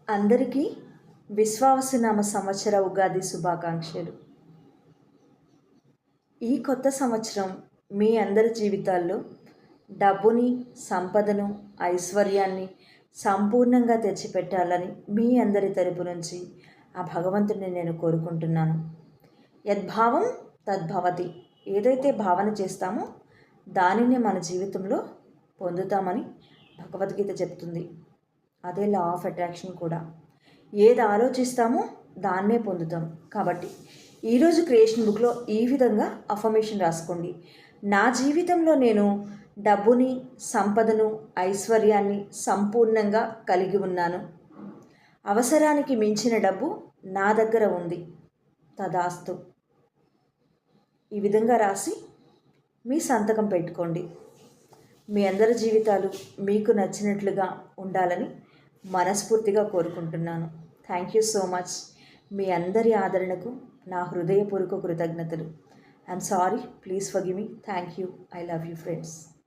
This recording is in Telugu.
అందరికీ విశ్వావసునామ సంవత్సర ఉగాది శుభాకాంక్షలు. ఈ కొత్త సంవత్సరం మీ అందరి జీవితాల్లో డబ్బుని, సంపదను, ఐశ్వర్యాన్ని సంపూర్ణంగా తెచ్చిపెట్టాలని మీ అందరి తరపు నుంచి ఆ భగవంతుడిని నేను కోరుకుంటున్నాను. యద్భావం తద్భవతి. ఏదైతే భావన చేస్తామో దానిని మన జీవితంలో పొందుతామని భగవద్గీత చెప్తుంది. అదే లా ఆఫ్ అట్రాక్షన్ కూడా. ఏది ఆలోచిస్తామో దాన్నే పొందుతాం. కాబట్టి ఈరోజు క్రియేషన్ బుక్లో ఈ విధంగా అఫర్మేషన్ రాసుకోండి. నా జీవితంలో నేను డబ్బుని, సంపదను, ఐశ్వర్యాన్ని సంపూర్ణంగా కలిగి ఉన్నాను. అవసరానికి మించిన డబ్బు నా దగ్గర ఉంది. తదాస్తు. ఈ విధంగా రాసి మీ సంతకం పెట్టుకోండి. మీ అందరి జీవితాలు మీకు నచ్చినట్లుగా ఉండాలని మనస్ఫూర్తిగా కోరుకుంటున్నాను. Thank you so much. మీ అందరి ఆదరణకు నా హృదయపూర్వక కృతజ్ఞతలు. I'm sorry, please forgive me. Thank you. I love you friends.